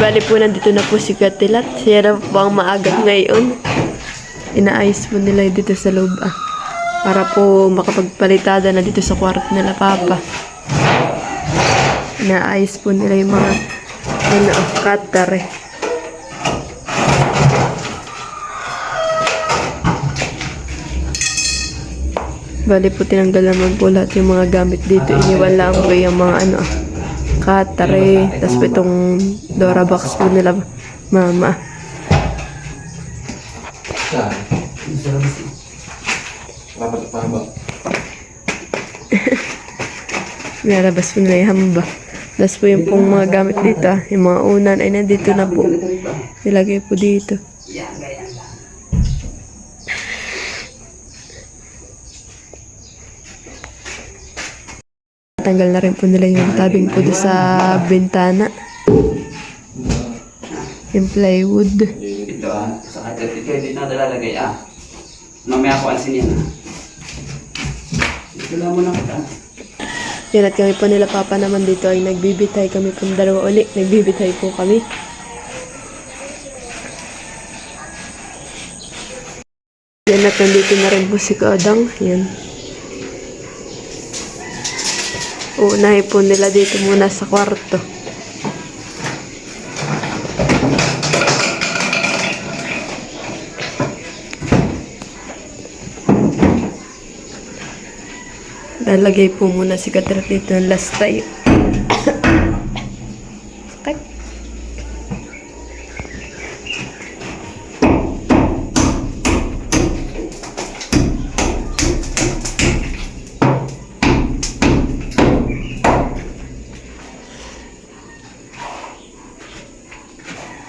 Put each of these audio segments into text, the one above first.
Bali po, nandito na po si Katilat. Siya na po ang maagat ngayon. Inaayos po nila dito sa loob para po makapagpalitada na dito sa kwarto nila Papa. Inaayos po nila yung mga cutter eh. Bali po, tinanggal naman po lahat yung mga gamit dito. Iniwan lang po yung mga cutter eh. Tapos po itong Dora box po nila Mama. Nalabas po nila yung hamba. Tapos po yung pong mga gamit dito. Yung mga unan ay nandito na po. Nilagay po dito. Tanggal na rin po nila yung tabing po sa bintana. Yung plywood. Ito sa kagat ito hindi na dalalagay Mamaya ko ansin yan Ito lang muna kita. Yan, at kami po nila Papa naman dito ay nagbibitay kami pong dalawa uli. Nagbibitay po kami. Yan, at nandito na rin po si Kodang. Yan. Uunahin po nila dito muna sa kwarto. Lalagay po muna si Katilat dito ng last tayo. Sakit.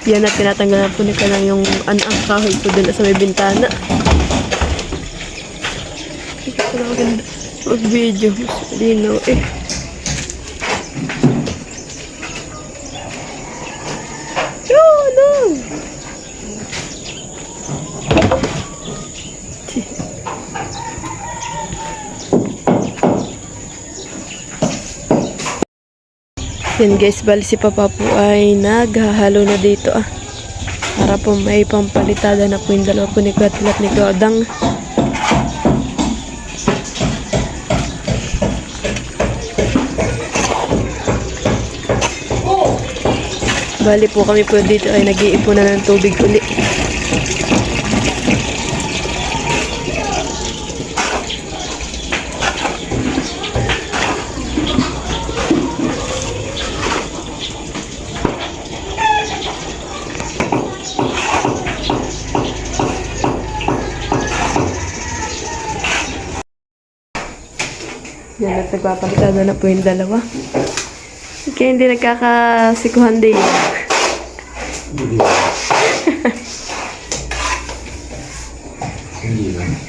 Yan, at tinatanggal na po ni Kanang yung ang kahoy po doon sa may bintana. Ito po na maganda mag-video. Mas malinaw eh. Oh, no! Yan guys, bali si Papa po ay naghahalo na dito para po may pampalitada na po yung dalawa po ni Katilat ni Kodang. Bali po kami po dito ay nag-iipon na ng tubig uli. Yan, at nagpapalitada na po yung dalawa. Kaya hindi nagkakasikuhan din. Hindi lang.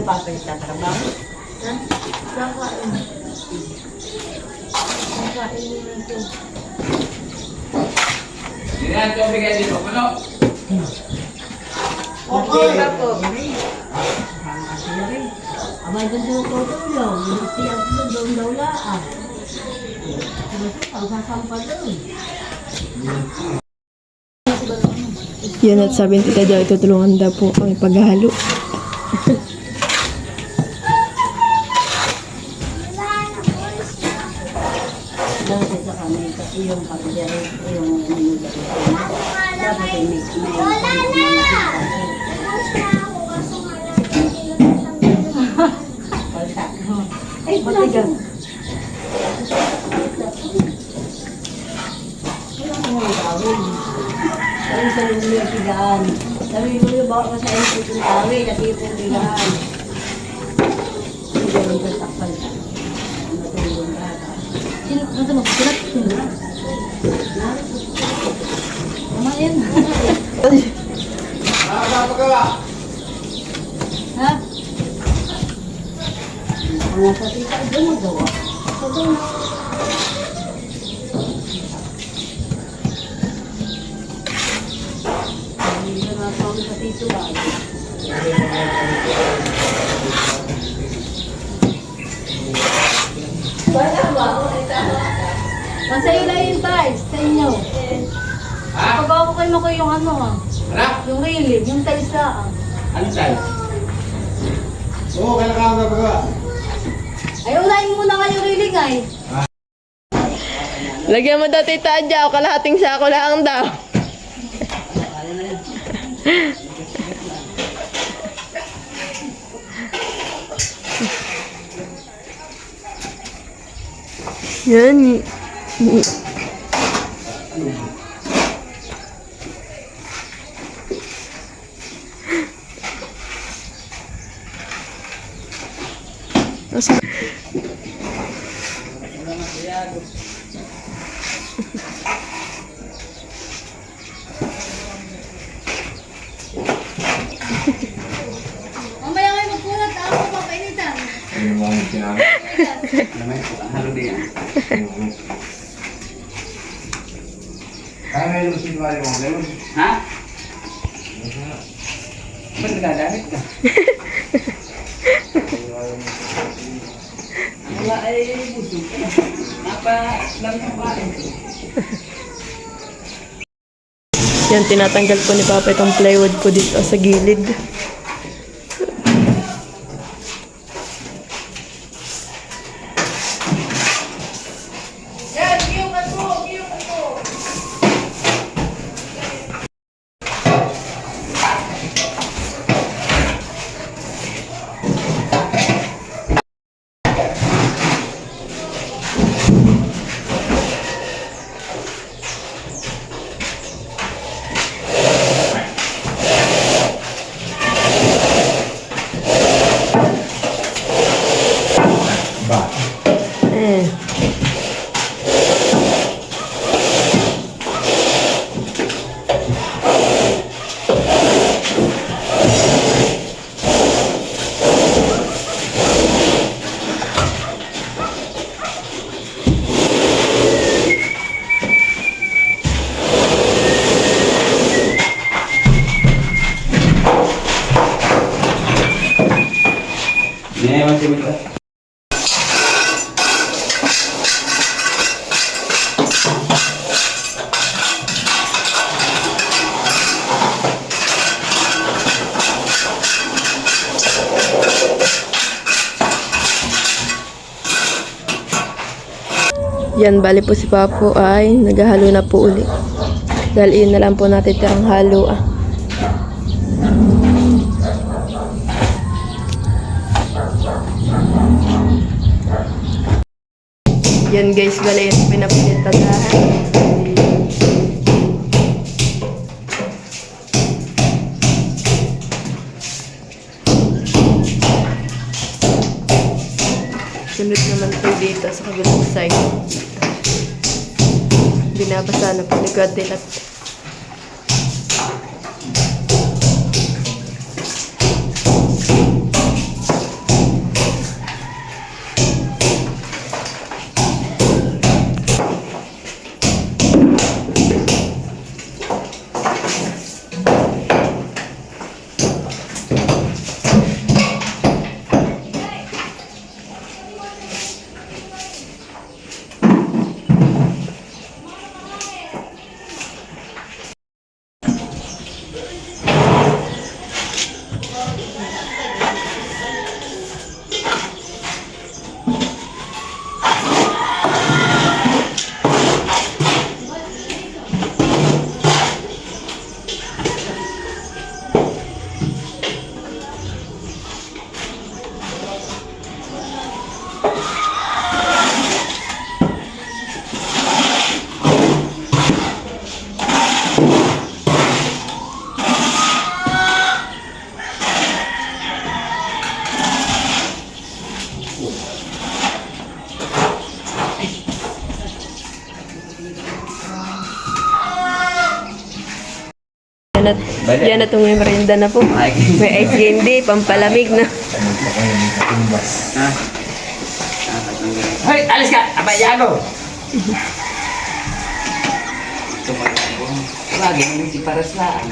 Papa nagtatrabaho? Ha? Kakain. Kakain nila ito. Hindi na ito bigay dito. Puno. Okay na po. Kasama kasi na rin. Abay doon sa tutulong. Hindi ang doon daw laan. Ang sasampa doon. Yan at sabi ni Tita daw, itutulungan daw po kami paghalo. Dati sa kami, kasi yung kapitero, yung minuto ko. Dapat ay may ay, matigas. Wala mo ang gawin. Sabi sa yung mga tigaan. Sabi mo yung bawa ko sa iyo itong gawin, at yung tigaan. Hindi gawin ko takpan ka. Matulong ka. Sino? Ano mo? Sirat? Sino? Tama yan. Ha? Mga sa tita, doon magawa. Sa doon. Hindi na nakakawin sa tito ba? Masa'yo na yun, Tiles. Sa inyo. Ha? Pagawa ko kayo mo ko yung ano ah. Ano? Yung railing, yung tiles na ah. Ano tayo? Oo, kaya ka ba? Ay, unahin muna nga yung railing ay. Lagyan mo daw Tita Adja, o kalahating sako lang daw. Yan. Asa? Mamaya kayo magpulat, ako papainitan. Ano mo ang sinabi? Lamay ko. Halo din yan. Kaya may lumos yung tuwali mo. Lumos. Ha? Ba't nagdadamit ka? Wala ay busog ka na. Napa lang yung kain. Yan, tinatanggal po ni Papa itong plywood ko dito sa gilid. Ba? Eh. Hindi, masih betul. Yan, bali po si Papo ay naghahalo na po uli. Dahil iyon na lang po natin tirang halo ah. Yan guys, bali yung pinapilitadahan. Sunod naman po dito sa kabilang side. Binabasa na po ni Gadilat. Bale. Yan na itong may merinda na po. Ay, May ice candy, pampalamig na. ha? Hoy, alis ka! Abay, Yago! Tumatakbo. Lagi naman si Paraslaan.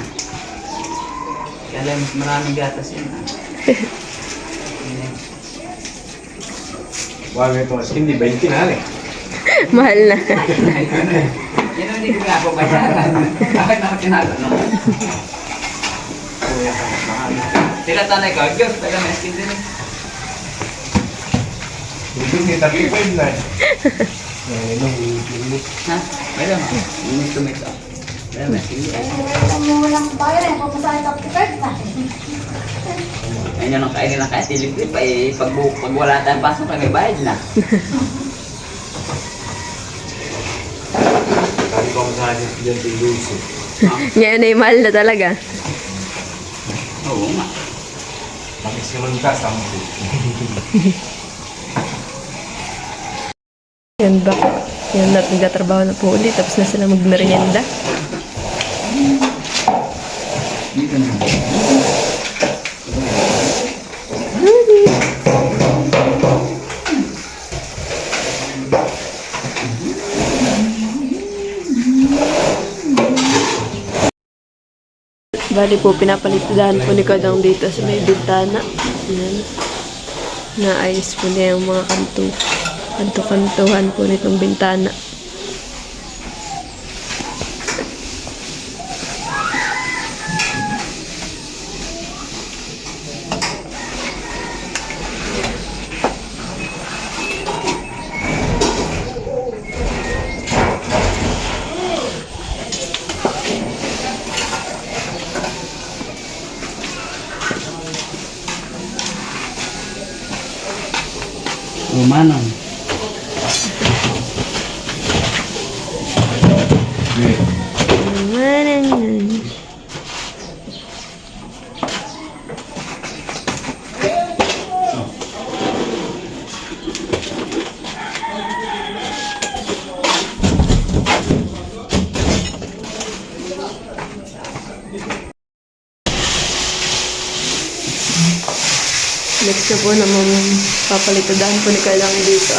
Kaya lang, mas maraming gatas yun. Ha? Wala itong hindi 20 na eh. Mahal na. Yan ang hindi ko nga po bayaran. Bakit na ako tinatanong? Sila tanay ko, Diyos, taga may skin din. Ito ni 35 na eh. Ha? Mayroon mo. Minute to make up. Mayroon may skin din. Walang bayan, papasahin ka na. Ayun yung kainin ng katilip-lip ay pag wala tayong pasok ay may bayad na. Sabi ko sa akin dyan si Lucy. Ngayon ay mahal na talaga. Oo nga. Bakit naman ka sa mga Yan ba? Yan na, nagtatrabaho na po ulit. Tapos na sila magmerienda. Dito na. Bali po, pinapalitahan po ni Kadang dito sa may bintana. Yan. Naayos po niya yung mga kanto-kantuhan po nitong bintana. Manong. Manang. Next na po naman papalitadahan po ni Kailang dito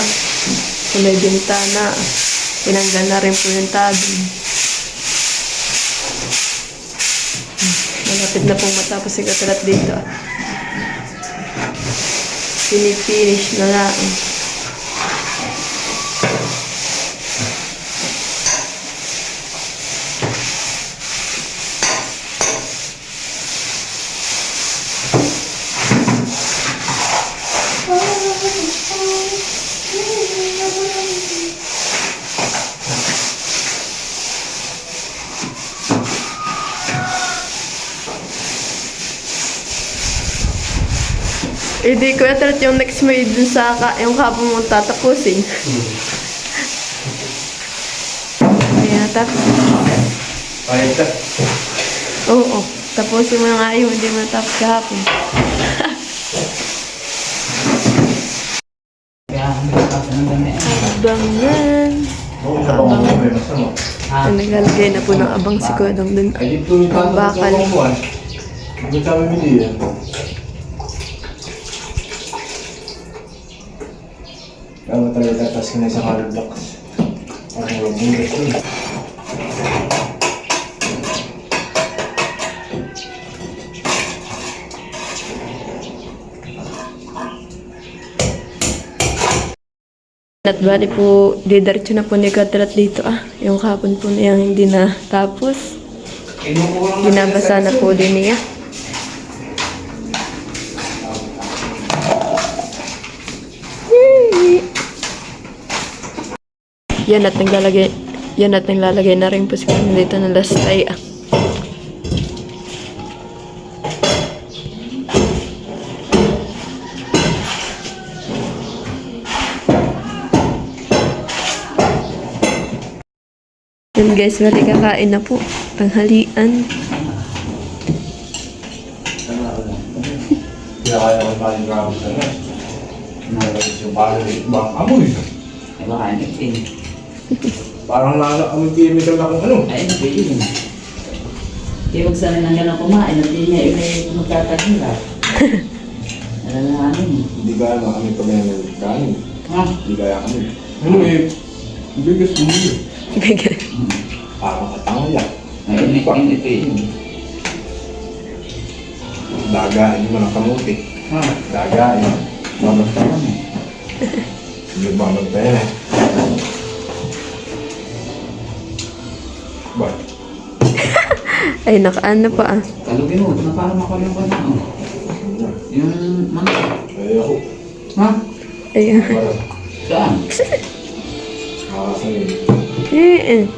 sa may bintana. Tinanggal na rin po yung tabi. Malapit na pong matapos si Katalat dito. Pinifinish na lang. Hindi ko atrat yung next may dun sa yung kapon mong tatapusin. Kaya tapos. Ayun ka. Oo, tapusin mo na nga yung hindi mo natapos kahapon. Kaya ang tapos ng dami. Abangan. Oo, abang mo may masama. Ha? Naglalagay na po ng abang si Kodong dun. Ay, dito yung Ang bakal. mo. Hindi kami bili yan. Kaya talaga tatas ka na sa hollow blocks. Parang walang bulas yun. At bali po, didiretso na po ni Katalat dito Yung kapon po niya hindi na tapos. Binabasa na po din niya. Yan at naglalagay na rin po si Katalat dito ng lastay Yun guys, bali kakain na po. Tanghalian. Kaya kaya ko pa yung grabe sa na. Nalagay yung parang ibang amoy. Ay, baka nagtin. Parang amoy chemical na kung ano. Ay, ano ba yun? Kaya huwag sana nang gano'n kumain at hindi niya magkakahirap. Alalahanin mo. Hindi gaya mga kami pag kanin. Ha? Hindi gaya kami. Ano eh, bigas mo yun. Parang katanga lang. Ay, init eh. Dagain mo ng kamuti. Ha? Dagain. Babag ka kami. Hindi ba magpera? Ba? Ay, nakaano pa ah. Kalugin mo, na parang makulang ko na. Oh. Yung mga. Ay ako. Ha? Ayan. Parang Saan? makakasanin. Eh.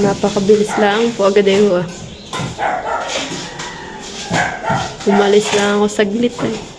Napakabilis lang po agad eh. Umalis lang ako saglit eh.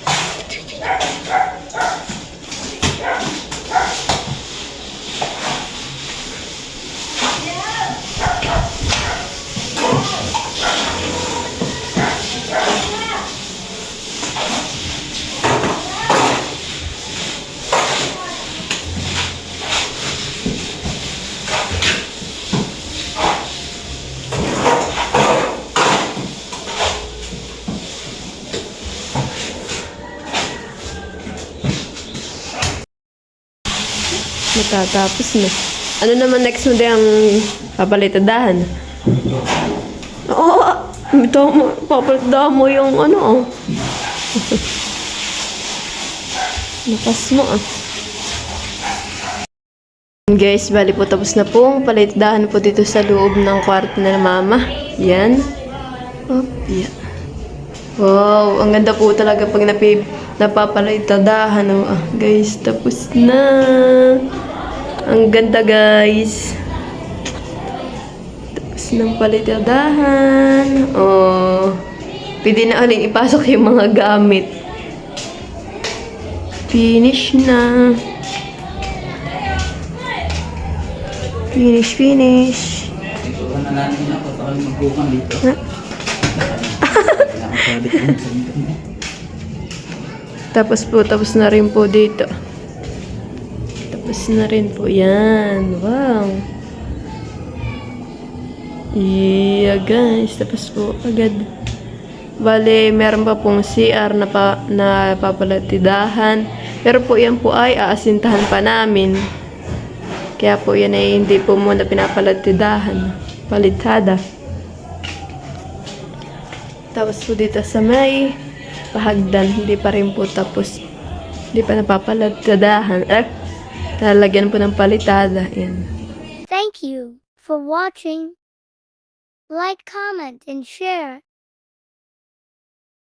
Matatapos na. Ano naman next mo din ang papalitadahan? Oo, ito mo, papalitadahan mo yung ano oh. Lakas mo ah. Guys, bali po tapos na po. Palitadahan po dito sa loob ng kwarto na mama. Yan. Oh, yan. Wow, ang ganda po talaga pag napapalitadahan. Oh, ah, guys, tapos na. Ang ganda, guys. Tapos ng palitadahan. Oh, pwede na uling ipasok yung mga gamit. Finish na. Finish. Ito na natin ako. Takal magbukan dito. Tapos po, tapos na rin po dito. Tapos na rin po. Yan. Wow. Yeah, guys. Tapos po agad. Bale, meron pa pong CR na papalatidahan. Pero po yan po ay aasintahan pa namin. Kaya po yan ay hindi po muna pinapalatidahan. Palitada. Tapos po dito sa may pahagdan, hindi pa rin po tapos. Hindi pa napapalatidahan. Talagyan po ng palitada. Yan. Thank you for watching. Like, comment, and share.